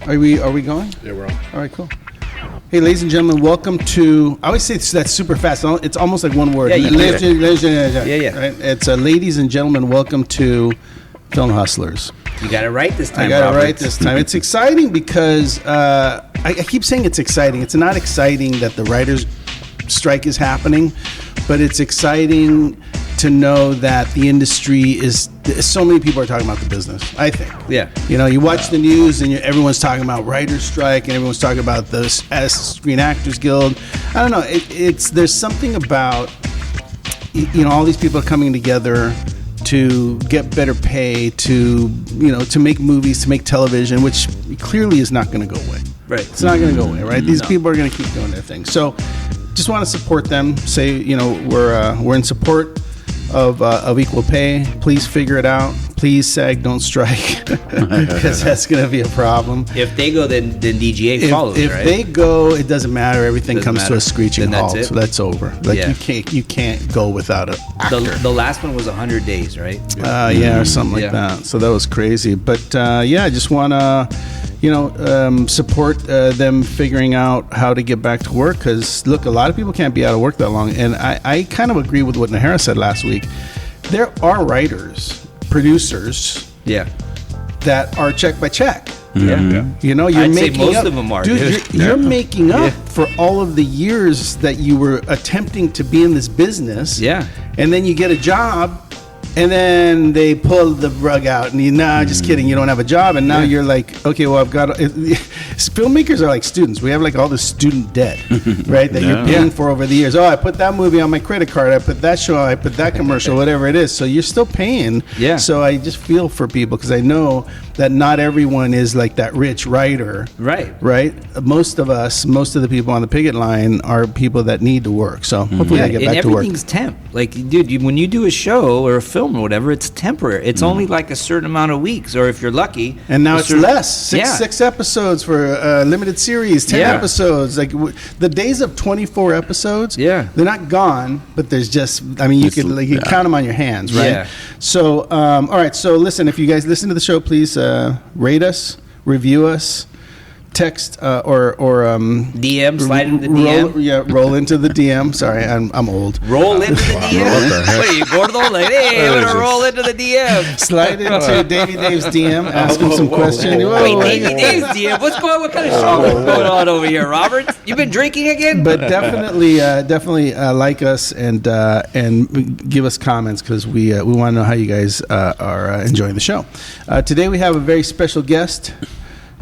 Are we going? Yeah, we're on. All right, cool. Hey, ladies and gentlemen, welcome to. I always say that's super fast. It's almost like one word. Yeah, you ladies, Yeah. Right? It's ladies and gentlemen, welcome to Film Hustlers. You got it right this time. I got Robert. it right this time. It's exciting because I keep saying it's exciting. It's not exciting that the writers' strike is happening, but it's exciting to know that the industry is. So many people are talking about the business. I think. Yeah. You know, you watch the news and everyone's talking about writers' strike and everyone's talking about the Screen Actors Guild. I don't know. There's something about all these people coming together to get better pay, to make movies, to make television, which clearly is not going to go away. Right. It's not going to go away, right? These people are going to keep doing their thing. So, just want to support them. Say, we're in support of equal pay. Please figure it out. Please, SAG, don't strike, because that's going to be a problem. If they go, then DGA follows. If right? they go, it doesn't matter. Everything Doesn't comes to a matter. screeching Then that's halt. it. So that's over. Like Yeah. you can't go without an actor. the last one was 100 days, right? Or something like Yeah. that. So that was crazy. But I just want to, support them figuring out how to get back to work. Because look, a lot of people can't be out of work that long. And I kind of agree with what Nahara said last week. There are writers, producers, Yeah. that are check by check. Yeah. You're I'd say making most up. of them are, Dude, dude. you're making up Yeah. for all of the years that you were attempting to be in this business. Yeah. And then you get a job, and then they pull the rug out, and just kidding, you don't have a job, and now you're like, okay, well, I've got. Filmmakers are like students. We have like all this student debt, right? That you're paying for over the years. Oh, I put that movie on my credit card. I put that show. I put that commercial. Whatever it is. So you're still paying. Yeah. So I just feel for people because I know that not everyone is like that rich writer. Right. Right. Most of the people on the picket line are people that need to work. So hopefully they get and back to work. everything's temp. Like, dude, when you do a show or a film or whatever, it's temporary. It's only like a certain amount of weeks, or if you're lucky. And now a it's certain- less. Yeah. Six episodes for a limited series, 10 Yeah. episodes. Like the days of 24 episodes, Yeah. they're not gone, but there's just, you can count them on your hands, right? Yeah. So, all right. So listen, if you guys listen to the show, please rate us, review us, text or DM, slide into the DM. roll into the DM. Sorry, I'm old. Roll into the DM. What are you, Gordo? Like, hey, I'm going to roll into the DM. Slide into Davey Dave's DM, ask him some questions. Wait, Davey Dave's DM? What kind of show is going on over here, Robert? You been drinking again? But definitely like us and give us comments because we want to know how you guys are enjoying the show. Today we have a very special guest,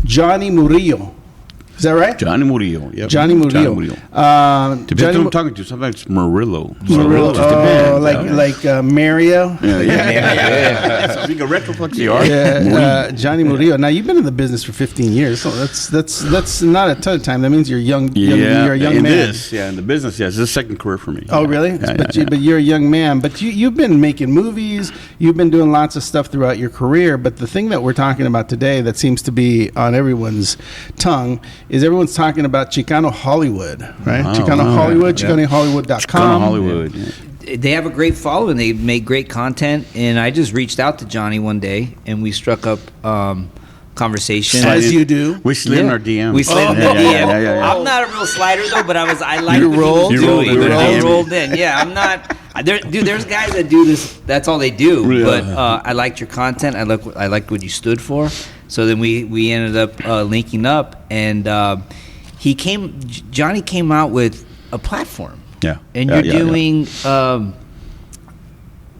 Johnny Murillo. Is that right? Johnny Murillo. Yep. Johnny Murillo. Depends who I'm talking to. Sometimes it's Murillo. Murillo. Just depends. Like Mario. Yeah. So being a retroflexy art. Yeah, Johnny Murillo. Now you've been in the business for 15 years, so that's not a ton of time. That means you're young. You're a young in man. in the business, yes. It's a second career for me. Oh, really? But you're a young man. But you've been making movies. You've been doing lots of stuff throughout your career. But the thing that we're talking about today that seems to be on everyone's tongue is everyone's talking about Chicano Hollywood, right? Wow, Chicano wow. Hollywood, Yeah. ChicanoHollywood.com. Chicano Hollywood. Yeah. They have a great following. They make great content, and I just reached out to Johnny one day, and we struck up conversation. As you do. We slid in our DM. We slid in the Yeah, DM. yeah. I'm not a real slider though, but I like You what rolled? he was You doing. rolled in the I DM. rolled in. Yeah, I'm not. There's guys that do this. That's all they do. Yeah. But I liked your content. I liked what you stood for. So then we ended up linking up, and Johnny came out with a platform. Yeah. And Yeah, you're doing.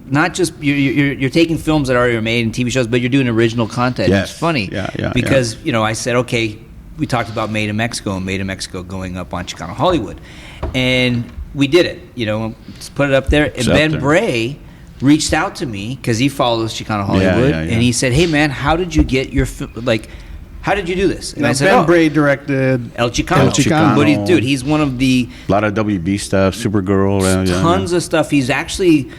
Not just you're taking films that are already made and TV shows, but you're doing original content. Yes. It's funny, because I said, okay, we talked about Made in Mexico and Made in Mexico going up on Chicano Hollywood, and we did it. Just put it up there. And It's up Ben there. Bray reached out to me because he follows Chicano Hollywood, yeah. and he said, "Hey man, how did you get your how did you do this?" And Now, I said, Ben Bray directed El Chicano. El Chicano. But he's one of the A lot of WB stuff, Supergirl. tons of stuff. He's actually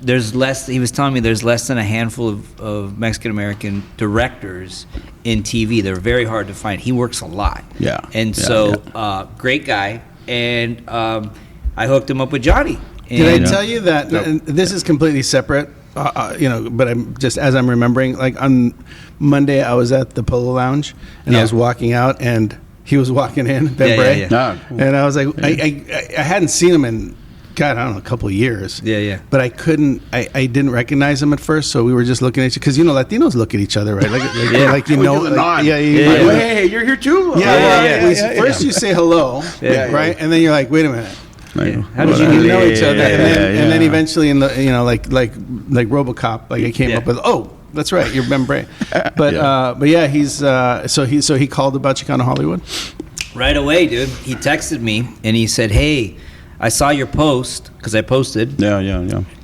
he was telling me there's less than a handful of Mexican American directors in TV. They're very hard to find. He works a lot. Yeah. And Yeah, so great guy. And I hooked him up with Johnny. Did I And, tell you that this is completely separate? but I'm just as I'm remembering, like on Monday, I was at the Polo Lounge and I was walking out and he was walking in, Ben Bray. And I was like, I hadn't seen him in, God, I don't know, a couple of years. But I didn't recognize him at first, so we were just looking at each, because Latinos look at each other, right? Like hey, you're here too. First you say hello, right, and then you're like, wait a minute. How did you know each other? And then eventually, in the like RoboCop, like it came up with, oh, that's right, you're Ben Bray. But yeah, he's so he called about Chicano Hollywood right away, dude. He texted me and he said, "Hey, I saw your post," because I posted. Yeah.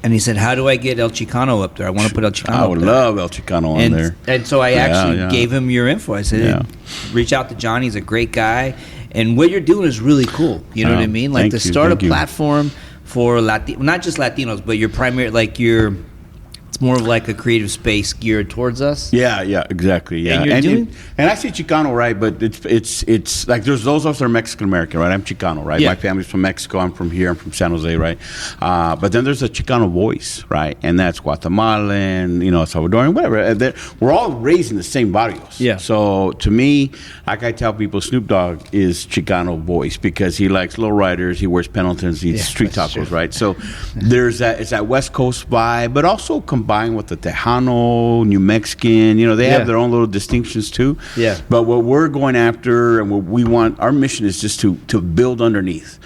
And he said, "How do I get El Chicano up there? I want to put El Chicano I would love El Chicano on there." And so I actually gave him your info. I said, reach out to Johnny. He's a great guy. And what you're doing is really cool. You know what I mean? Like to start a platform for not just Latinos, but your primary, like it's more of like a creative space geared towards us. Yeah, exactly. Yeah, and I say Chicano, right? But it's like there's those of us that are Mexican American, right? I'm Chicano, right? My family's from Mexico. I'm from here. I'm from San Jose, right? But then there's a Chicano voice, right? And that's Guatemalan, Salvadorian, whatever. We're all raised in the same barrios. Yeah. So to me, like I tell people, Snoop Dogg is Chicano voice because he likes lowriders, he wears Pendletons, he eats street tacos, right? So there's it's that West Coast vibe, but also combined with the Tejano, New Mexican, they have their own little distinctions too. Yeah. But what we're going after and what we want, our mission is just to build underneath.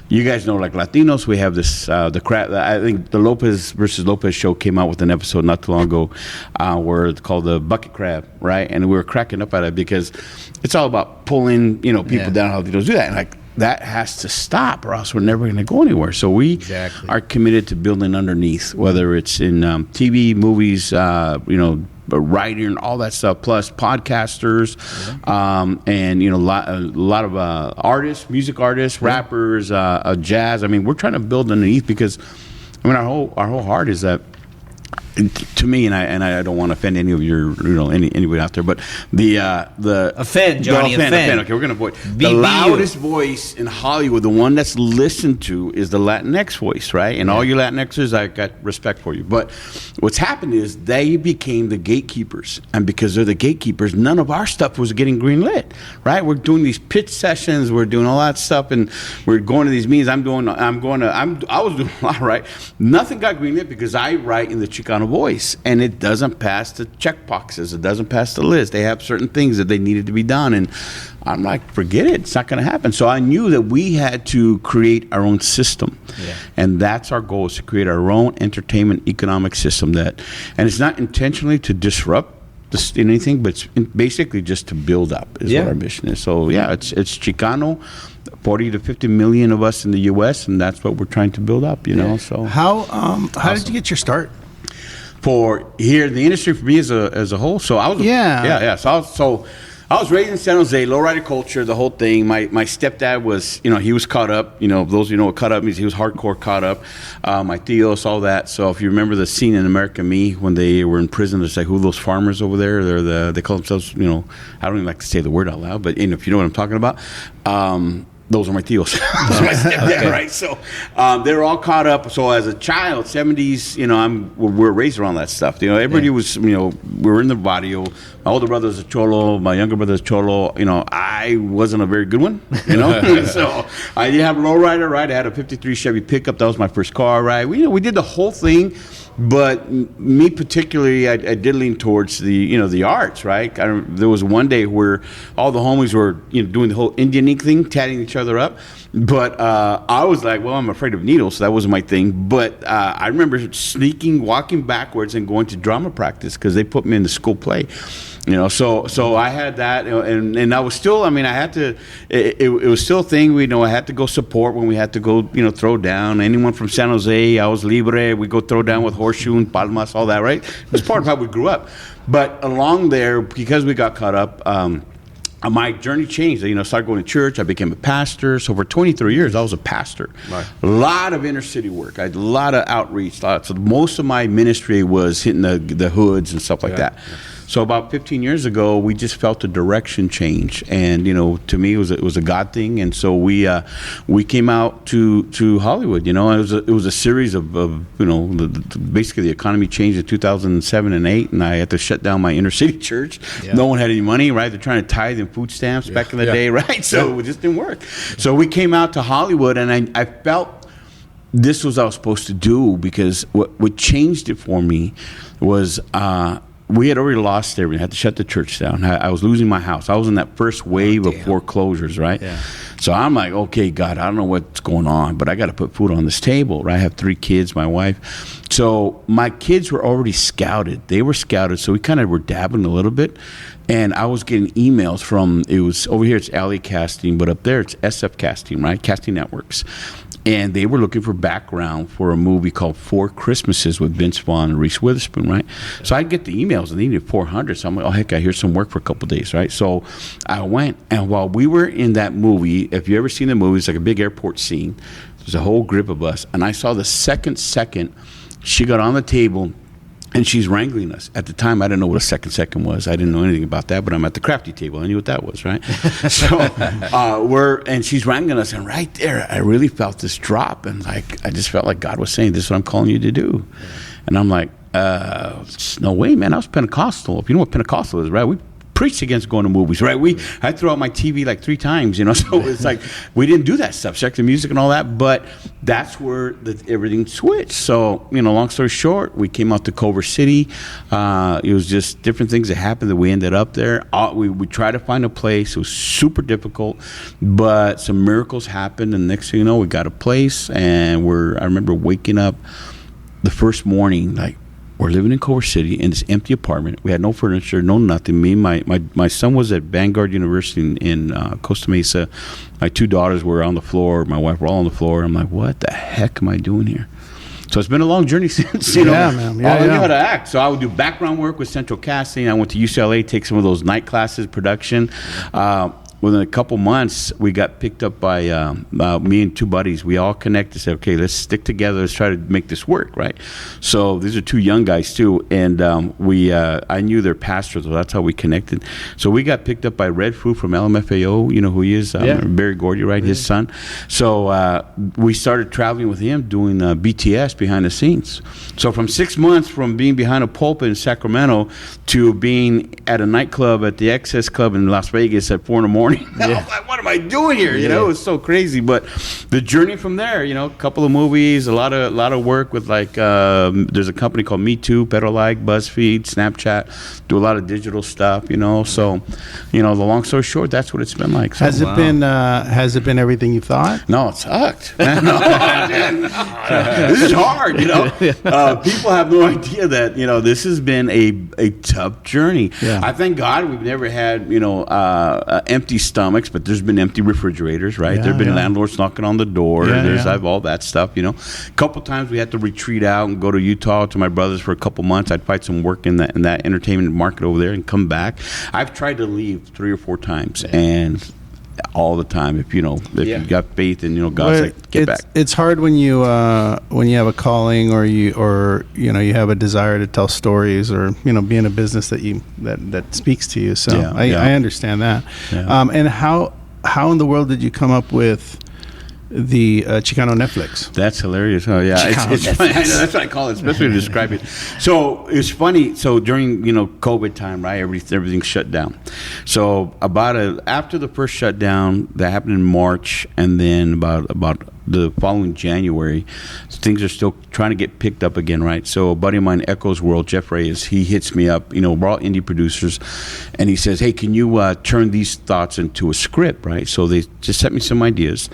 You guys know, like Latinos, we have this, the crab. I think the Lopez versus Lopez show came out with an episode not too long ago where it's called the bucket crab, right? And we were cracking up at it because it's all about pulling, people down, how Latinos do that. And like, that has to stop or else we're never going to go anywhere. So we are committed to building underneath, whether it's in TV, movies, writing, all that stuff, plus podcasters, and a lot of artists, music artists, rappers, jazz. I mean, we're trying to build underneath because our whole heart is that. To me, and I don't want to offend any of your, anybody out there, but the offend, Johnny, offend. Okay, we're gonna avoid the loudest voice in Hollywood. The one that's listened to is the Latinx voice, right? And all you Latinxers, I got respect for you. But what's happened is they became the gatekeepers, and because they're the gatekeepers, none of our stuff was getting greenlit, right? We're doing these pitch sessions, we're doing all that stuff, and we're going to these meetings. I was doing a lot, right? Nothing got greenlit because I write in the Chicano voice, and it doesn't pass the check boxes. It doesn't pass the list. They have certain things that they needed to be done, and I'm like, forget it. It's not going to happen. So I knew that we had to create our own system, and that's our goal: is to create our own entertainment economic system. And it's not intentionally to disrupt anything, but it's basically just to build up is what our mission is. So it's Chicano. 40 to 50 million of us in the U.S., and that's what we're trying to build up. So how did you get your start? For here in the industry, for me as a whole. So I was So I was raised in San Jose, lowrider culture, the whole thing. My stepdad was, he was caught up. Those what caught up means, he was hardcore caught up. My tios, all that. So if you remember the scene in American Me when they were in prison, it's like, who are those farmers over there? They call themselves, I don't even like to say the word out loud, but if you know what I'm talking about. Those are my tios. Those are my stepdad, right? So they were all caught up. So as a child, 70s, we're raised around that stuff. Everybody was, we were in the barrio. My older brother was a cholo. My younger brother was cholo. I wasn't a very good one, So I did have a lowrider, right? I had a 53 Chevy pickup. That was my first car, right? We did the whole thing. But me particularly, I did lean towards the arts, right? There was one day where all the homies were doing the whole Indian ink thing, tatting each other up. But I was like, well, I'm afraid of needles, so that wasn't my thing. But I remember walking backwards and going to drama practice because they put me in the school play. So I had that, and I was still, I had to, it was still a thing, I had to go support when we had to go, throw down. Anyone from San Jose, I was libre, we go throw down with horseshoe and palmas, all that, right? It was part of how we grew up. But along there, because we got caught up, my journey changed. Started going to church. I became a pastor. So for 23 years, I was a pastor. Right. A lot of inner city work. I had a lot of outreach. So most of my ministry was hitting the hoods and stuff like that. Yeah. So about 15 years ago, we just felt the direction change, and to me, it was a God thing, and so we came out to Hollywood. It was a series of basically the economy changed in 2007 and 8, and I had to shut down my inner city church. Yeah. No one had any money, right? They're trying to tithe in food stamps back in the day, right? So it just didn't work. So we came out to Hollywood, and I felt this was what I was supposed to do, because what changed it for me was we had already lost everything. I had to shut the church down. I was losing my house. I was in that first wave of foreclosures, right? Yeah. So I'm like, okay, God, I don't know what's going on, but I got to put food on this table, right? I have 3 kids, my wife. So my kids were already scouted. They were scouted, so we kind of were dabbling a little bit. And I was getting emails from, it was over here, it's Alley Casting, but up there it's SF Casting, right? Casting Networks. And they were looking for background for a movie called 4 Christmases with Vince Vaughn and Reese Witherspoon, right? So I'd get the emails, and they needed 400. So I'm like, oh, heck, here's some work for a couple of days, right? So I went, and while we were in that movie, if you ever seen the movie, it's like a big airport scene. There's a whole group of us. And I saw the second she got on the table, and she's wrangling us. At the time, I didn't know what a second was. I didn't know anything about that, but I'm at the crafty table. I knew what that was, right? So and she's wrangling us, and right there, I really felt this drop, and I just felt like God was saying, "This is what I'm calling you to do." Yeah. And I'm like, "No way, man! I was Pentecostal. If you know what Pentecostal is, right? We preached against going to movies, right? I threw out my TV like 3 times, so it's like we didn't do that stuff, secular music and all that, but that's where everything switched. So, long story short, we came out to Culver City. It was just different things that happened that we ended up there. We tried to find a place. It was super difficult, but some miracles happened, and next thing you know, we got a place, and I remember waking up the first morning, like, we're living in Culver City in this empty apartment. We had no furniture, no nothing. Me, my son was at Vanguard University in Costa Mesa. My 2 daughters were on the floor. My wife were all on the floor. I'm like, what the heck am I doing here? So it's been a long journey since, Yeah, man. Yeah, I knew how to act. So I would do background work with Central Casting. I went to UCLA, take some of those night classes, production. Within a couple months, we got picked up by me and 2 buddies. We all connected, said, okay, let's stick together. Let's try to make this work, right? So these are 2 young guys, too. And I knew their pastor, so that's how we connected. So we got picked up by Red Fruit from LMFAO. You know who he is? Barry Gordy, right? His son. So we started traveling with him, doing BTS behind the scenes. So from 6 months from being behind a pulpit in Sacramento to being at a nightclub at the XS Club in Las Vegas at 4 in the morning. I was like, what am I doing here? It was so crazy. But the journey from there, a couple of movies, a lot of work with there's a company called Me Too, Pedro Like, BuzzFeed, Snapchat, do a lot of digital stuff, So, the long story short, that's what it's been like. So, has it been everything you thought? No, it sucked. This is hard, People have no idea that, this has been a tough journey. Yeah. I thank God we've never had, empty stomachs, but there's been empty refrigerators, right? There have been landlords knocking on the door. I've all that stuff, A couple times we had to retreat out and go to Utah to my brother's for a couple months. I'd find some work in that entertainment market over there and come back. I've tried to leave 3 or 4 times, and all the time, if you got faith and God's like, get back. It's hard when you have a calling or you have a desire to tell stories or be in a business that speaks to you. So I understand that. Yeah. And how in the world did you come up with the Chicano Netflix? That's hilarious. Oh yeah, it's funny. I know, that's what I call it, especially to describe it. So it's funny. So during COVID time, right? Everything shut down. So after the first shutdown that happened in March, and then about the following January, things are still trying to get picked up again, right? So a buddy of mine, Echoes World, Jeff Reyes, he hits me up. We're all indie producers, and he says, "Hey, can you turn these thoughts into a script?" Right? So they just sent me some ideas.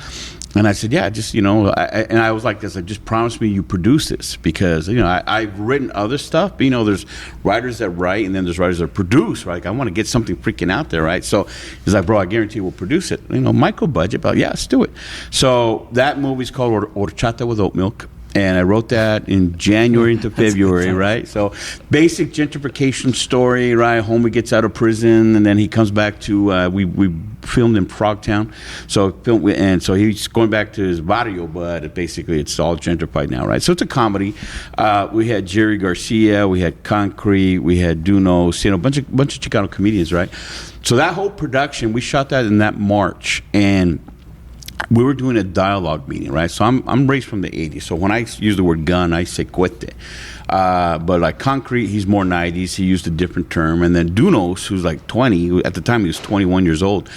And I said, yeah, just, and I was like this, just promise me you produce this, because, I've written other stuff, but, there's writers that write, and then there's writers that produce, right? Like, I want to get something freaking out there, right? So he's like, bro, I guarantee we'll produce it. Micro budget, but yeah, let's do it. So that movie's called Horchata with Oat Milk. And I wrote that in January into February, right? So basic gentrification story, right? Homie gets out of prison, and then he comes back to, we filmed in Frogtown. So he's going back to his barrio, but basically it's all gentrified now, right? So it's a comedy. We had Jerry Garcia, we had Concrete, we had Dunos, a bunch of Chicano comedians, right? So that whole production, we shot that in that March, and we were doing a dialogue meeting, right? So I'm raised from the 80s. So when I use the word gun, I say cuete. But like Concrete, he's more 90s. He used a different term. And then Dunos, who's like 20, at the time he was 21 years old.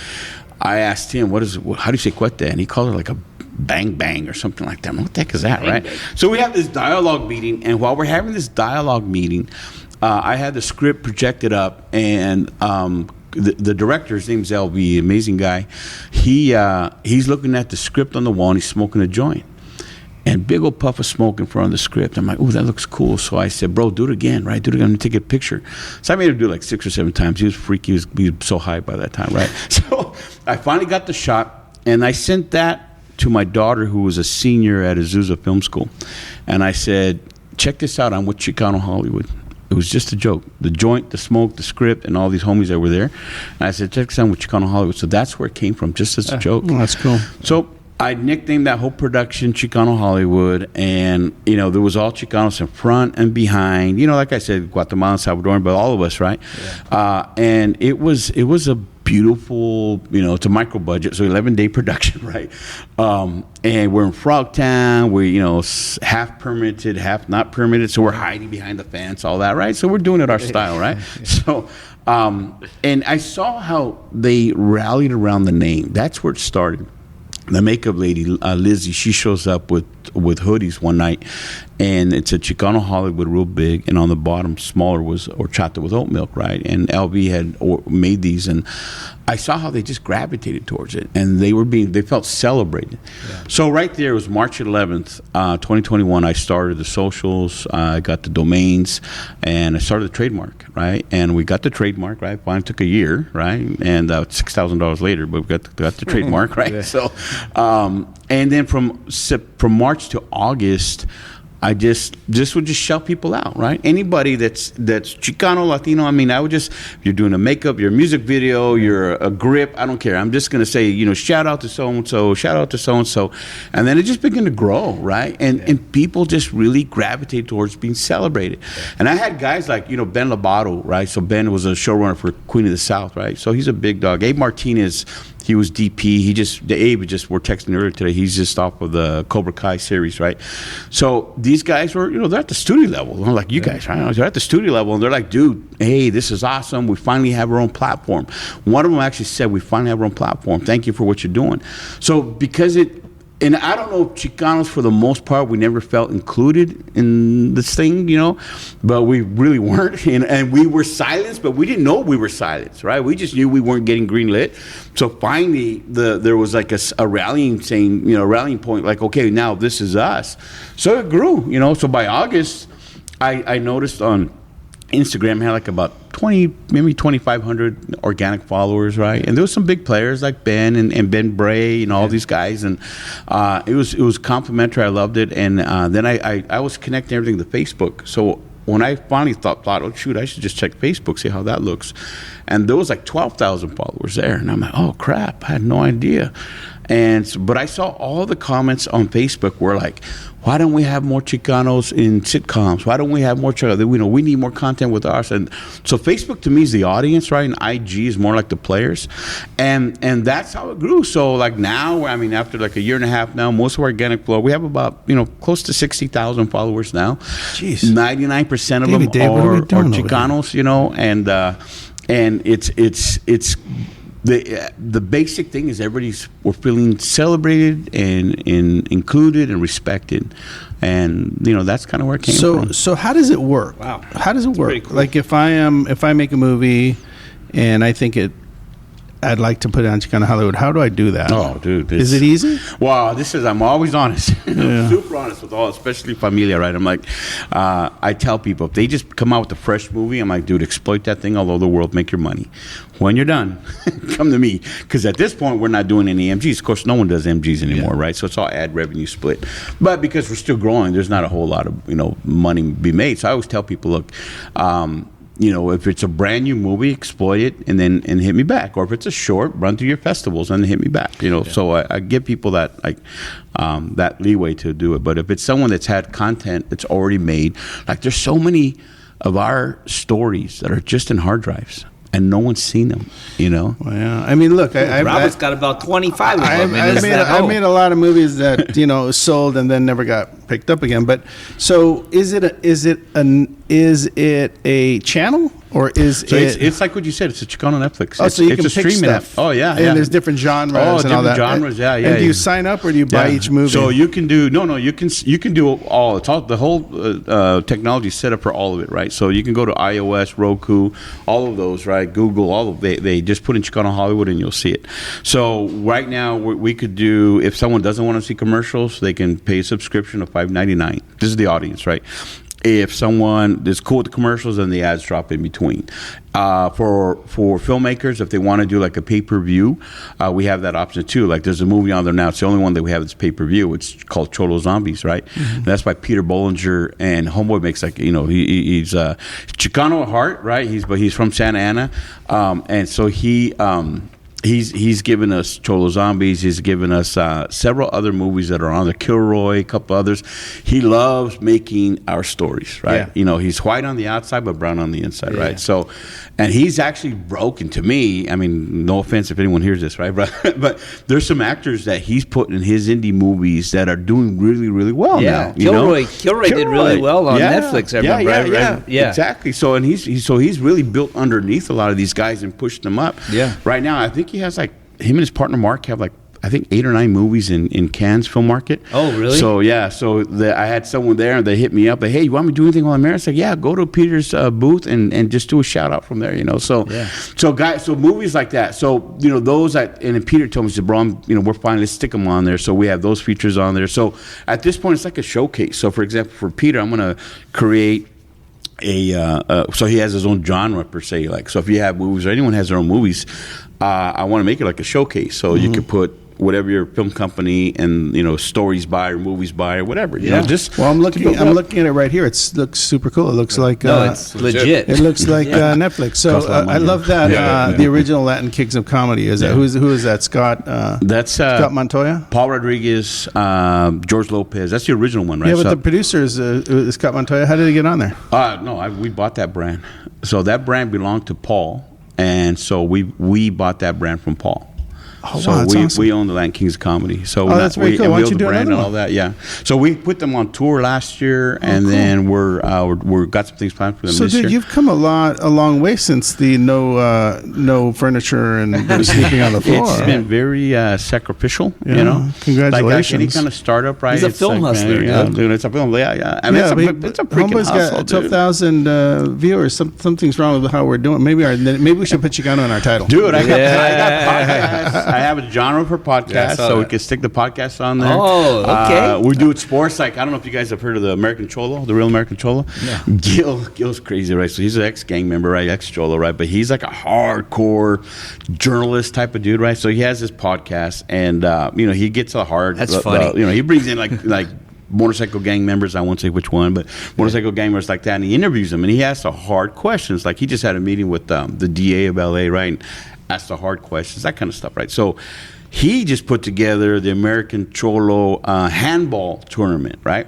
I asked him, how do you say cuete? And he called it like a bang bang or something like that. What the heck is that, right? So we have this dialogue meeting. And while we're having this dialogue meeting, I had the script projected up, and the director, his name's LV, amazing guy. He's looking at the script on the wall, and he's smoking a joint. And big old puff of smoke in front of the script. I'm like, oh, that looks cool. So I said, bro, do it again, right? Do it again. I'm going to take a picture. So I made him do it like 6 or 7 times. He was freaky. He was so high by that time, right? So I finally got the shot, and I sent that to my daughter, who was a senior at Azusa Film School. And I said, check this out. I'm with Chicano Hollywood. It was just a joke. The joint, the smoke, the script, and all these homies that were there. And I said, check this out with Chicano Hollywood. So that's where it came from, just as a joke. Well, that's cool. So I nicknamed that whole production Chicano Hollywood. And, there was all Chicanos in front and behind. Like I said, Guatemalan, Salvadoran, but all of us, right? Yeah. And it was a beautiful, it's a micro budget, so 11-day production, right? And we're in Frogtown, we're, half permitted, half not permitted, so we're hiding behind the fence, all that, right? So we're doing it our style, right? So, and I saw how they rallied around the name. That's where it started. The makeup lady, Lizzie, she shows up with hoodies one night, and it's a Chicano Hollywood real big, and on the bottom smaller was horchata with oat milk, right? And LV had made these, and I saw how they just gravitated towards it, and they felt celebrated. Yeah. So right there, it was March 11th, 2021. I started the socials, I got the domains, and I started the trademark, right? And we got the trademark, right? Finally took a year, right? And $6,000 later, but we got the trademark, right? Yeah. So, and then from March to August, I would just shout people out, right? Anybody that's Chicano, Latino, I would just, if you're doing a makeup, you're a music video, you're a grip, I don't care. I'm just going to say, shout out to so-and-so, shout out to so-and-so. And then it just began to grow, right? And people just really gravitate towards being celebrated. Yeah. And I had guys like, Ben Lobato, right? So Ben was a showrunner for Queen of the South, right? So he's a big dog. Abe Martinez, he was DP. Abe we're texting earlier today. He's just off of the Cobra Kai series, right? So these guys were, they're at the studio level. They're like you guys, right? They're at the studio level, and they're like, dude, hey, this is awesome. We finally have our own platform. One of them actually said, we finally have our own platform. Thank you for what you're doing. So because and I don't know if Chicanos, for the most part, we never felt included in this thing, but we really weren't. And we were silenced, but we didn't know we were silenced, right? We just knew we weren't getting greenlit. So finally, there was like a rallying point, like, okay, now this is us. So it grew, So by August, I noticed on Instagram, I had like about maybe 2,500 organic followers, right? And there was some big players like Ben and Ben Bray, all these guys, and it was complimentary. I loved it, and then I was connecting everything to Facebook. So when I finally thought, oh shoot, I should just check Facebook, see how that looks, and there was like 12,000 followers there, and I'm like, oh crap, I had no idea. But I saw all the comments on Facebook were like, why don't we have more Chicanos in sitcoms? Why don't we have more Chicanos? We need more content with ours. And so Facebook to me is the audience, right? And IG is more like the players. And that's how it grew. So like now, after like a year and a half now, most of our organic flow, we have about, close to 60,000 followers now. Jeez. 99% of them are Chicanos, and it's the basic thing is we're feeling celebrated and included and respected, and that's kind of where it came from. So how does it work? Wow, how does it work? Cool. Like if I make a movie and I think I'd like to put it on Chicano Hollywood. How do I do that? Oh, dude. Is it easy? Well, I'm always honest. I'm super honest with all, especially Familia, right? I'm like, I tell people, if they just come out with a fresh movie, I'm like, dude, exploit that thing all over the world, make your money. When you're done, come to me. Because at this point, we're not doing any MGs. Of course, no one does MGs anymore, right? So it's all ad revenue split. But because we're still growing, there's not a whole lot of, money to be made. So I always tell people, look, if it's a brand new movie, exploit it and hit me back. Or if it's a short, run through your festivals and hit me back. So I give people that that leeway to do it. But if it's someone that's had content that's already made, like there's so many of our stories that are just in hard drives. And no one's seen them, Well, yeah. I mean, look, Robert's got about 25 of them. I made a lot of movies that sold and then never got picked up again. But so is it a channel or is it? It's like what you said. It's a Chicano Netflix. Oh, so you can pick streaming stuff. Oh yeah, and there's different genres and all that. Genres, yeah. And do you sign up or do you buy each movie? So you can do you can do all. It's all the whole technology set up for all of it, right? So you can go to iOS, Roku, all of those, right? Google, all of they just put in Chicano Hollywood and you'll see it. So right now we could do, if someone doesn't want to see commercials, they can pay a subscription of $5.99. This is the audience, right? If someone is cool with the commercials, then the ads drop in between. For filmmakers, if they want to do like a pay-per-view, we have that option too. Like there's a movie on there now. It's the only one that we have that's pay-per-view. It's called Cholo Zombies, right? Mm-hmm. That's by Peter Bollinger, and Homeboy makes like, he's Chicano at heart, right? He's from Santa Ana, and so He's given us Cholo Zombies. He's given us several other movies that are on there. Kilroy, a couple others. He loves making our stories, right? Yeah. He's white on the outside but brown on the inside, right? So, and he's actually broken to me. I mean, no offense if anyone hears this, right? But there's some actors that he's put in his indie movies that are doing really, really well now. Kilroy did really well on Netflix. I remember. Yeah, exactly. So, and he's really built underneath a lot of these guys and pushed them up. Yeah. Right now, I think he has him and his partner Mark have 8 or 9 movies in Cannes Film Market. Oh, really? So I had someone there and they hit me up. Hey, you want me to do anything on there? I said, yeah, go to Peter's booth and just do a shout out from there. So movies like that. So those and then Peter told me, he said, bro, we're fine. Let's stick them on there. So we have those features on there. So at this point, it's like a showcase. So for example, for Peter, I'm going to create so he has his own genre per se. So if you have movies or anyone has their own movies, I want to make it like a showcase. So you can put whatever your film company and stories by or movies by or whatever. I'm looking at it right here. It looks super cool. It looks like it's legit. It looks like Netflix. So I love that the original Latin Kings of Comedy is that. Who is that? Scott. That's Scott Montoya, Paul Rodriguez, George Lopez. That's the original one, right? Yeah, but the producer is Scott Montoya. How did he get on there? No, we bought that brand. So that brand belonged to Paul, and so we bought that brand from Paul. Oh, so wow, awesome. we own the Latin Kings of Comedy. So that's very cool. Why don't you do brand another and all that? Yeah. So we put them on tour last year, and cool. Then we're got some things planned for them this year. So, you've come a long way since the no furniture and sleeping on the floor. It's been very sacrificial. Congratulations. Like any kind of startup, right? He's a film hustler, dude. It's a film. Yeah. I mean, it's a freaking Homeboy's hustle, got 12,000 viewers. Something's wrong with how we're doing. Maybe we should put Chicano in our title, dude. I got podcasts. I have a genre for podcasts, so we can stick the podcast on there. Oh, okay. We do it sports. I don't know if you guys have heard of the American Cholo, the real American Cholo. Yeah. Gil's crazy, right? So he's an ex-gang member, right? Ex-Cholo, right? But he's like a hardcore journalist type of dude, right? So he has this podcast, and he gets a hard. That's funny. He brings in like motorcycle gang members. I won't say which one, but motorcycle gang members like that, and he interviews them, and he asks the hard questions. Like he just had a meeting with the DA of LA, right? And asked the hard questions, that kind of stuff, right? So he just put together the American Cholo handball tournament, right?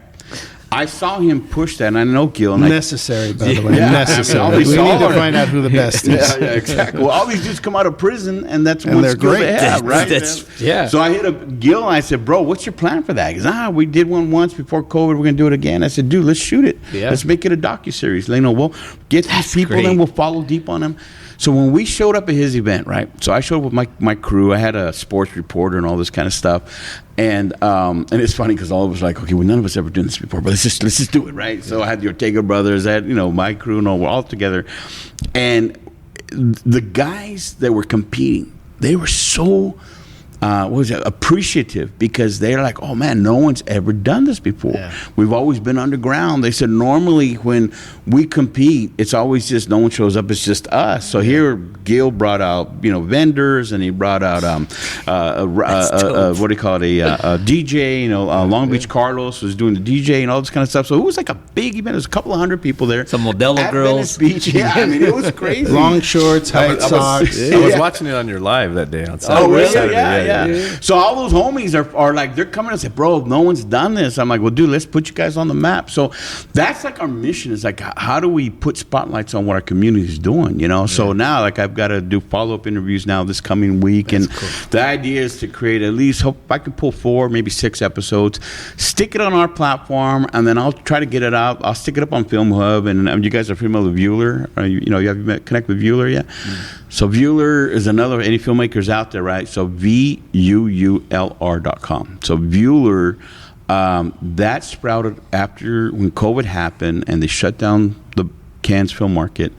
I saw him push that, and I know Gil. And necessary, by the way. Necessary. We need to find out who the best is. Yeah, exactly. Well, all these dudes come out of prison, and that's one skill they have, right? So I hit up Gil, and I said, bro, what's your plan for that? He goes, we did one once before COVID. We're going to do it again. I said, dude, let's shoot it. Yeah. Let's make it a docuseries. We'll get these people, and we'll follow deep on them. So when we showed up at his event, right? So I showed up with my crew. I had a sports reporter and all this kind of stuff, and it's funny because all of us were like, okay, well, none of us ever done this before, but let's just do it, right? So I had the Ortega brothers, I had my crew, and all we're all together, and the guys that were competing, they were so appreciative, because they're like, oh man, no one's ever done this before. Yeah. We've always been underground. They said normally when we compete, it's always just no one shows up, it's just us. So here Gil brought out vendors, and he brought out what do you call it, a DJ, Long Beach Carlos was doing the DJ and all this kind of stuff. So it was like a big event. There was a couple of hundred people there. Some Modelo girls. Beach. Yeah, I mean, it was crazy. Long shorts, high socks. I was watching it on your live that day outside. Oh really? Yeah. So all those homies are like, they're coming and say, bro, no one's done this. I'm like, well, dude, let's put you guys on the map. So that's like our mission, is like, how do we put spotlights on what our community is doing, So now, like, I've got to do follow-up interviews now this coming week. That's and cool. The idea is to create at least, hope I can pull 4, maybe 6 episodes, stick it on our platform, and then I'll try to get it out. I'll stick it up on Film Hub, and you guys are familiar with Vueler. You have connect with Vueler yet? So Vueler is another, any filmmakers out there, right? So VUULR.com. So Vueler, that sprouted after when COVID happened and they shut down the Cannes film market.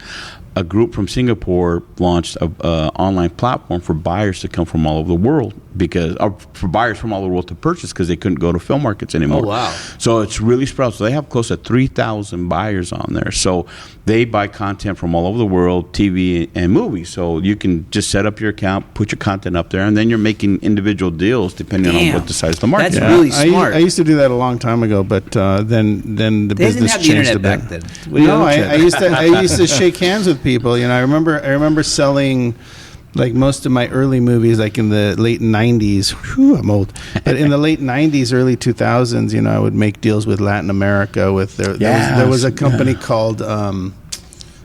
A group from Singapore launched a online platform for buyers to come from all over the world, for buyers from all over the world to purchase, because they couldn't go to film markets anymore. Oh, wow. So it's really sprouted. So they have close to 3,000 buyers on there. So they buy content from all over the world, TV and movies. So you can just set up your account, put your content up there, and then you're making individual deals depending on what the size of the market. That's really smart. I used to do that a long time ago, but then the business changed a bit. They didn't have the internet back then. No, I used to shake hands with people. I remember selling, like, most of my early movies, like in the late 90s. Whew, I'm old. But in the late 90s, early 2000s, I would make deals with Latin America. There was a company called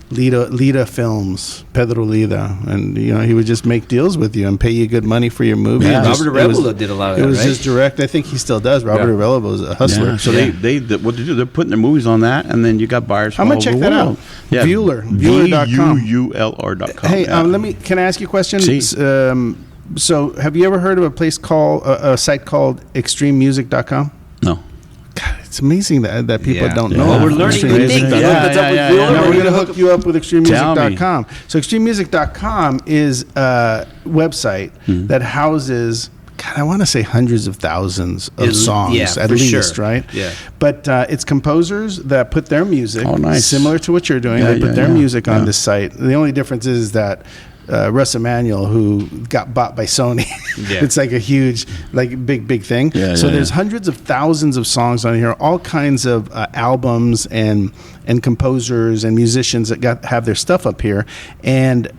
Lida Films, Pedro Lida, and he would just make deals with you and pay you good money for your movie. Yeah, Robert Arevalo did a lot of that. It was just direct. I think he still does. Robert Arevalo was a hustler. Yeah. So they what they do? They're putting their movies on that, and then you got buyers from all over the world. I'm gonna check that out. Yeah, Vueler.com. VUULR.com. Hey, can I ask you a question? So have you ever heard of a place called a site called ExtremeMusic.com? No. God, it's amazing that people don't know. Well, we're learning new things. Now we're going to hook you up with ExtremeMusic.com. So ExtremeMusic.com is a website that houses, I want to say hundreds of thousands of songs at least, right? Yeah. But it's composers that put their music, similar to what you're doing. Yeah, they put their music on this site. The only difference is that Russ Emanuel, who got bought by Sony. It's like a huge, big thing. So there's hundreds of thousands of songs on here, all kinds of albums and composers and musicians that have their stuff up here. And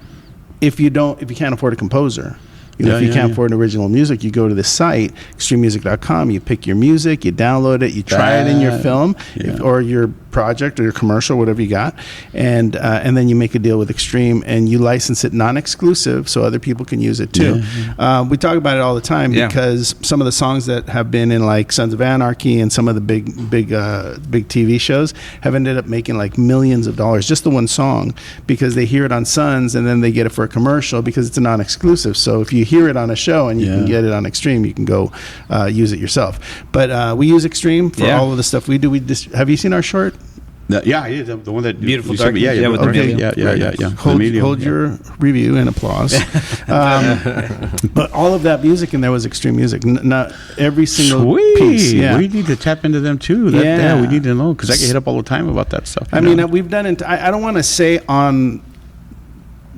if you can't afford a composer, if you can't afford original music, you go to the site, extrememusic.com, you pick your music, you download it, you try it in your film or your project or your commercial, whatever you got, and then you make a deal with Extreme and you license it non-exclusive so other people can use it too. We talk about it all the time because some of the songs that have been in like Sons of Anarchy and some of the big TV shows have ended up making like millions of dollars, just the one song, because they hear it on Sons and then they get it for a commercial because it's a non-exclusive. So if you hear it on a show and you can get it on Extreme, you can go use it yourself. But we use Extreme for all of the stuff we do. Have you seen our short? The one that Beautiful Dark. With the medium. Hold your review and applause. But all of that music in there was Extreme Music. Not every single piece. Yeah. We need to tap into them too. We need to know, because I get hit up all the time about that stuff. I mean, we've done it. I don't want to say on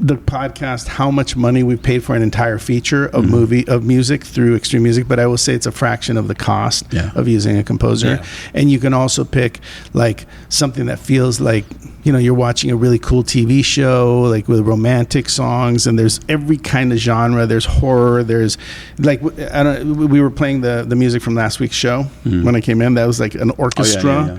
the podcast how much money we've paid for an entire feature of music through Extreme Music, but I will say it's a fraction of the cost of using a composer. And you can also pick like something that feels like you're watching a really cool TV show, like with romantic songs, and there's every kind of genre. There's horror. There's like we were playing the music from last week's show when I came in. That was like an orchestra.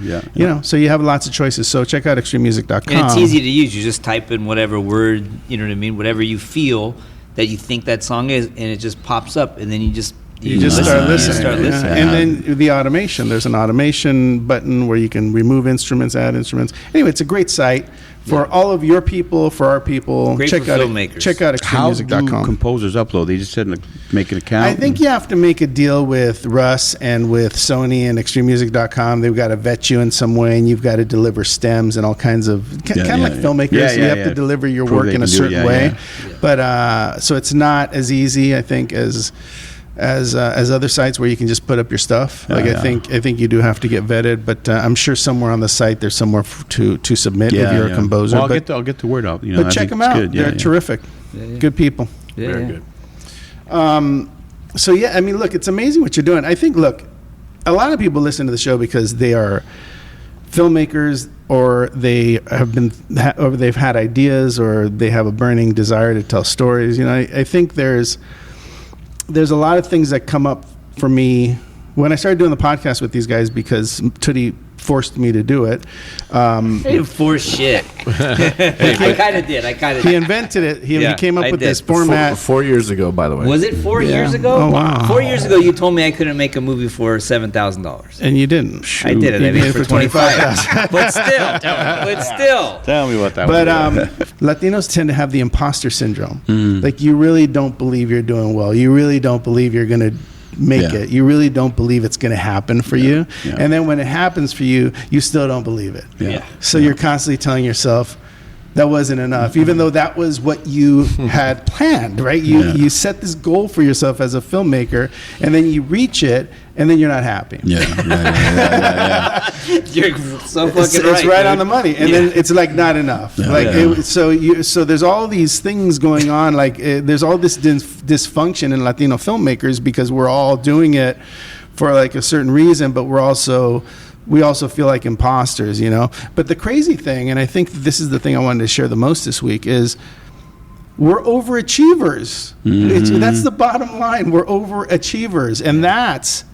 So you have lots of choices. So check out extrememusic.com. And it's easy to use. You just type in whatever word, whatever you feel that you think that song is, and it just pops up, and then you just You just start listening. Yeah. And then the automation. There's an automation button where you can remove instruments, add instruments. Anyway, it's a great site for all of your people, for our people. Great check for filmmakers. Check out extrememusic.com. How do composers upload? They just said make an account? I think you have to make a deal with Russ and with Sony and extrememusic.com. They've got to vet you in some way, and you've got to deliver stems and all kinds of kind of like filmmakers. You have to deliver your work in a certain way. Yeah. But so it's not as easy, I think, as other sites where you can just put up your stuff. I think you do have to get vetted, but I'm sure somewhere on the site there's somewhere to submit if you're a composer. Well, I'll get the word out. But check them out. They're terrific. Good people. Very good. So I mean, look, it's amazing what you're doing. I think, look, a lot of people listen to the show because they are filmmakers, or they've had ideas, or they have a burning desire to tell stories. I think there's a lot of things that come up for me when I started doing the podcast with these guys, because Tootie forced me to do it. He didn't force shit. I kind of did. He invented it. He came up with this format. 4 years ago, by the way. Was it 4 years ago? Oh, wow. 4 years ago, you told me I couldn't make a movie for $7,000. And you didn't. I did it. I made it for $25,000. But still. Tell me what that was. But Latinos tend to have the imposter syndrome. Like, you really don't believe you're doing well. You really don't believe you're going to make it. You really don't believe it's going to happen for you. And then when it happens for you, you still don't believe it. So you're constantly telling yourself that wasn't enough, even though that was what you had planned, right? You set this goal for yourself as a filmmaker, and then you reach it, and then you're not happy. You're so fucking right. It's right on the money, and then it's like not enough. So there's all these things going on. Like there's all this dysfunction in Latino filmmakers, because we're all doing it for like a certain reason, but we also feel like imposters, But the crazy thing, and I think this is the thing I wanted to share the most this week, is we're overachievers. That's the bottom line. We're overachievers, and that's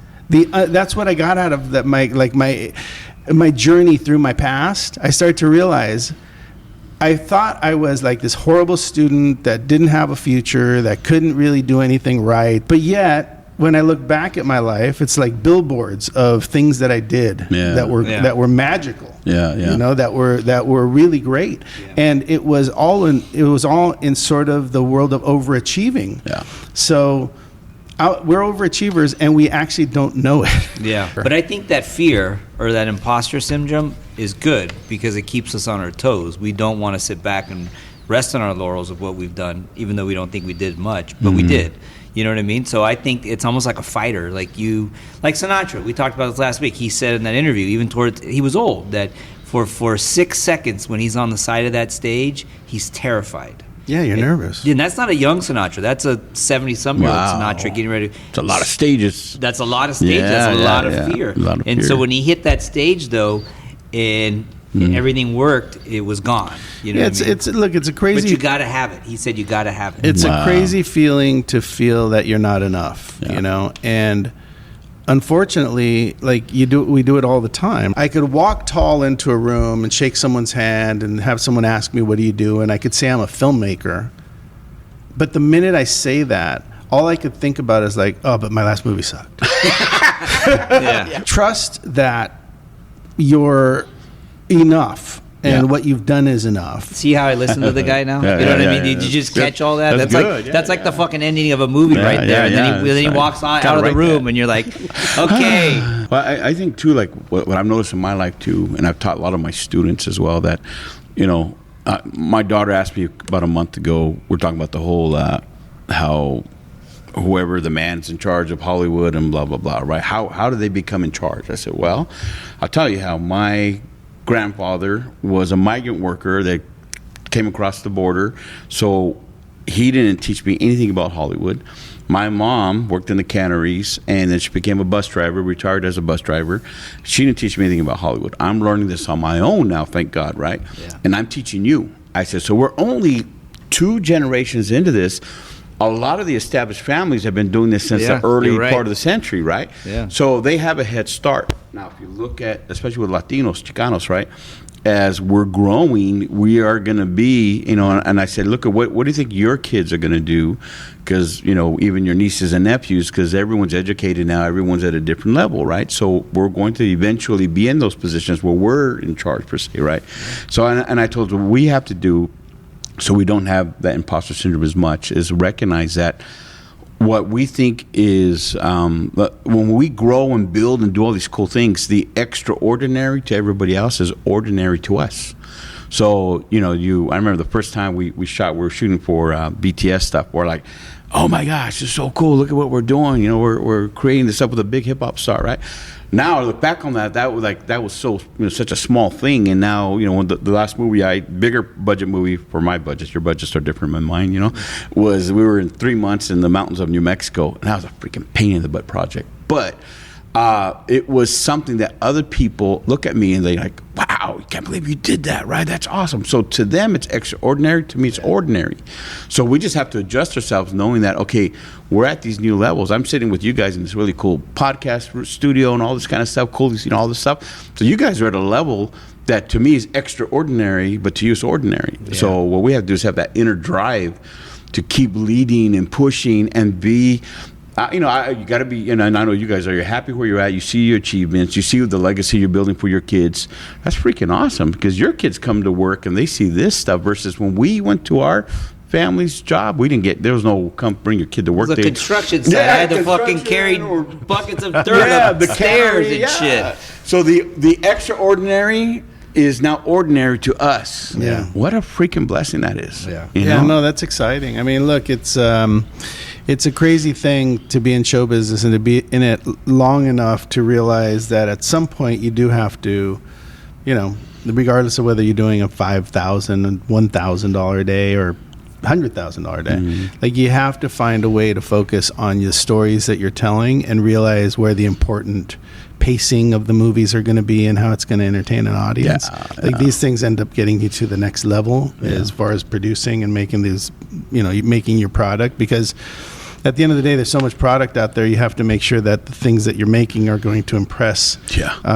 what I got out of that. My journey through my past. I started to realize I thought I was like this horrible student that didn't have a future, that couldn't really do anything right, but yet, when I look back at my life, it's like billboards of things that I did that were magical. That were really great, and it was all in sort of the world of overachieving. So we're overachievers, and we actually don't know it. But I think that fear or that imposter syndrome is good, because it keeps us on our toes. We don't want to sit back and rest on our laurels of what we've done, even though we don't think we did much, but we did. You know what I mean? So I think it's almost like a fighter. Like Sinatra, we talked about this last week. He said in that interview, even he was old, that for 6 seconds when he's on the side of that stage, he's terrified. Yeah, you're nervous. And that's not a young Sinatra. That's a 70-some-year-old Sinatra getting ready. It's a lot of stages. That's a lot of stages. That's a lot of fear. And so when he hit that stage, though, and everything worked, it was gone. You know what I mean? It's a crazy. But you got to have it. He said you got to have it. It's a crazy feeling to feel that you're not enough, and unfortunately, we do it all the time. I could walk tall into a room and shake someone's hand and have someone ask me, "What do you do?" And I could say I'm a filmmaker. But the minute I say that, all I could think about is like, "Oh, but my last movie sucked." Trust that you're enough, and what you've done is enough. See how I listen to the guy now? You know what I mean? Did you just catch all that? That's good. That's like the fucking ending of a movie right there. And then he walks out of the room, and you're like, okay. Well, I think too, like what I've noticed in my life too, and I've taught a lot of my students as well, that my daughter asked me about a month ago. We're talking about the whole how whoever the man's in charge of Hollywood and blah blah blah, right? How do they become in charge? I said, well, I'll tell you how. My grandfather was a migrant worker that came across the border, so he didn't teach me anything about Hollywood. My mom worked in the canneries, and then she became a bus driver, retired as a bus driver. She didn't teach me anything about Hollywood. I'm learning this on my own now, thank God, right? And I'm teaching you. I said, so we're only 2 generations into this. A lot of the established families have been doing this since the early part of the century, right? So they have a head start. Now, if you look at, especially with Latinos, Chicanos, right? as we're growing, we are going to be, and I said, look at what do you think your kids are going to do? Because, even your nieces and nephews, because everyone's educated now, everyone's at a different level, right? So we're going to eventually be in those positions where we're in charge, per se, right? So, and I told them, what we have to do so we don't have that imposter syndrome as much is recognize that what we think is when we grow and build and do all these cool things, the extraordinary to everybody else is ordinary to us. So, I remember the first time we were shooting for BTS stuff. We're like, oh my gosh, it's so cool. Look at what we're doing. We're creating this up with a big hip hop star, right? Now I look back on that was so such a small thing, and now when the last movie, bigger budget movie for my budget, your budgets are different than mine, was we were in 3 months in the mountains of New Mexico, and that was a freaking pain in the butt project, but it was something that other people look at me and they like, wow, I can't believe you did that, right? That's awesome. So to them, it's extraordinary. To me, it's ordinary. So we just have to adjust ourselves knowing that, okay, we're at these new levels. I'm sitting with you guys in this really cool podcast studio and all this kind of stuff, cool, all this stuff. So you guys are at a level that to me is extraordinary, but to you it's ordinary. Yeah. So what we have to do is have that inner drive to keep leading and pushing and be... you got to be, and I know you guys are, you're happy where you're at, you see your achievements, you see the legacy you're building for your kids. That's freaking awesome, because your kids come to work and they see this stuff versus when we went to our family's job, there was no come bring your kid to work. The construction site, I had to fucking carry buckets of dirt up the stairs and shit. So the extraordinary is now ordinary to us. Yeah. What a freaking blessing that is. Yeah. No, that's exciting. I mean, look, it's a crazy thing to be in show business and to be in it long enough to realize that at some point you do have to, regardless of whether you're doing a $5,000 and $1,000 a day or $100,000 a day, like you have to find a way to focus on the stories that you're telling and realize where the important pacing of the movies are going to be and how it's going to entertain an audience. These things end up getting you to the next level as far as producing and making these, making your product, because at the end of the day, there's so much product out there. You have to make sure that the things that you're making are going to impress,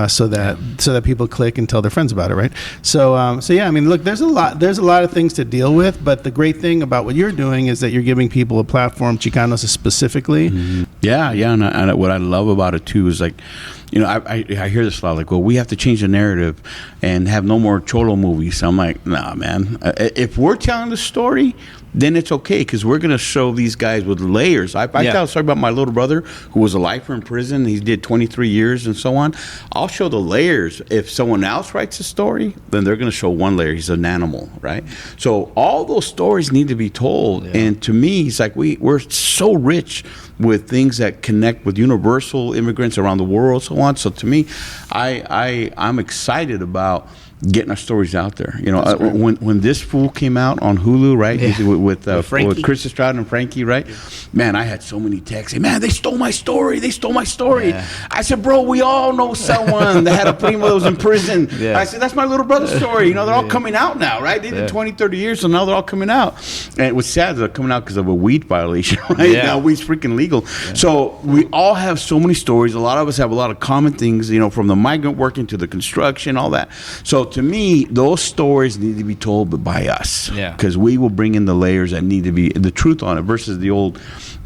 so that people click and tell their friends about it, right? So yeah, I mean, look, there's a lot of things to deal with, but the great thing about what you're doing is that you're giving people a platform, Chicanos specifically. Mm-hmm. Yeah, and what I love about it too is like, I hear this a lot, like, well, we have to change the narrative and have no more Cholo movies. I'm like, nah, man. If we're telling the story, then it's okay, because we're going to show these guys with layers. I tell a story about my little brother who was a lifer in prison. He did 23 years and so on. I'll show the layers. If someone else writes a story, then they're going to show one layer. He's an animal, right? So all those stories need to be told. Yeah. And to me, it's like we're so rich with things that connect with universal immigrants around the world, so on. So to me, I'm excited about getting our stories out there. When This Fool came out on Hulu, right? Yeah. With Chris Estrada and Frankie, right? Yeah. Man, I had so many texts. Hey, man, they stole my story. Yeah. I said, bro, we all know someone that had a primo that was in prison. Yeah. I said, that's my little brother's story. They're all coming out now, right? They did 20, 30 years, so now they're all coming out. And it was sad they're coming out because of a weed violation, right? Yeah. Now weed's freaking legal. Yeah. So we all have so many stories. A lot of us have a lot of common things, from the migrant working to the construction, all that. So to me, those stories need to be told by us, because we will bring in the layers that need to be the truth on it versus the old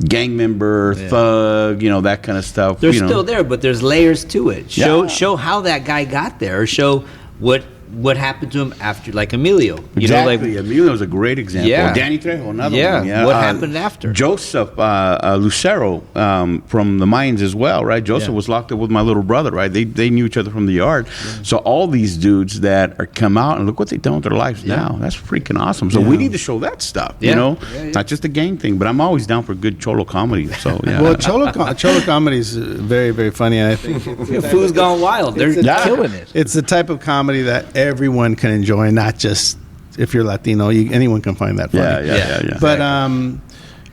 gang member, thug, that kind of stuff. They're still there, but there's layers to it. Show how that guy got there, or show what happened to him after, like Emilio. Emilio's a great example. Yeah. Danny Trejo, another one. Yeah. What happened after? Joseph Lucero from the mines as well, right? Joseph was locked up with my little brother, right? They knew each other from the yard. Yeah. So all these dudes that are come out and look what they've done with their lives now. That's freaking awesome. So we need to show that stuff, not just a gang thing. But I'm always down for good Cholo comedy. So well, Cholo comedy is very, very funny, and I think Food's Gone Wild. They're killing it. It's the type of comedy that everyone can enjoy, not just if you're Latino. Anyone can find that funny. Yeah.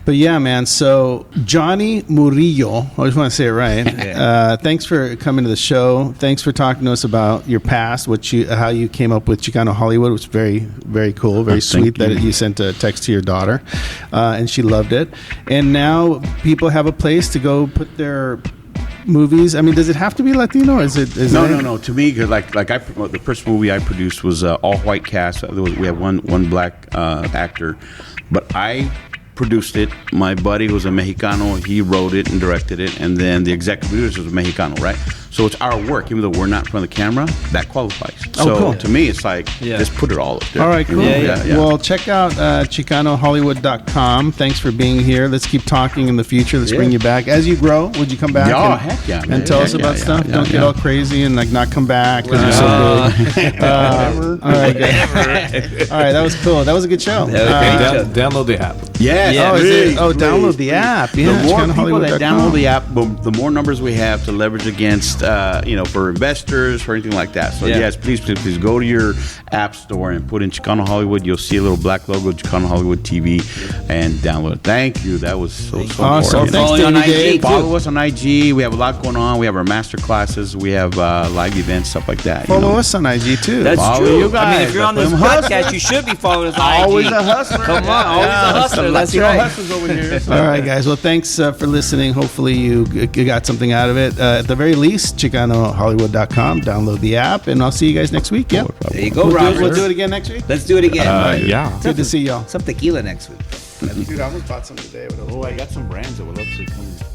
But yeah, man. So Johnny Murillo, I just want to say it right. Thanks for coming to the show. Thanks for talking to us about your past, how you came up with Chicano Hollywood. It was very, very cool, very sweet that you sent a text to your daughter, and she loved it. And now people have a place to go put their movies? I mean, does it have to be Latino? Is it? No. To me, cause like the first movie I produced was all white cast. We had one black actor, but I produced it. My buddy, who was a Mexicano, he wrote it and directed it, and then the executive producer was a Mexicano, right? So it's our work, even though we're not in front of the camera, that qualifies. So cool. To me, it's like, just put it all up there. All right, cool. Yeah. Well, check out ChicanoHollywood.com. Thanks for being here. Let's keep talking in the future. Let's bring you back. As you grow, would you come back heck yeah, man. and tell us about stuff? Don't get all crazy and like not come back because you're so big. All right, guys. All right, that was cool. That was a good show. Download the app. Download the app. Yeah, the more people that download the app, the more numbers we have to leverage against, for investors, for anything like that. So yes, please go to your app store and put in Chicano Hollywood. You'll see a little black logo, Chicano Hollywood TV, and download it. Thank you. That was so awesome. important. Thanks, on IG. Follow us on IG. We have a lot going on. We have our master classes. We have live events, stuff like that. Follow us on IG too. That's Follow true. you guys. I mean, if you're on this podcast, you should be following us on IG. Always a hustler. Come on, always a hustler. That's Latino right. hustlers over here. All right, guys. Well, thanks for listening. Hopefully, you got something out of it. At the very least, ChicanoHollywood.com. Download the app, and I'll see you guys next week. Yeah. There you go, Robert. We'll do it again next week. Let's do it again. Yeah. Good to see y'all. Some tequila next week. Dude, I almost bought some today. I got some brands that would love to come.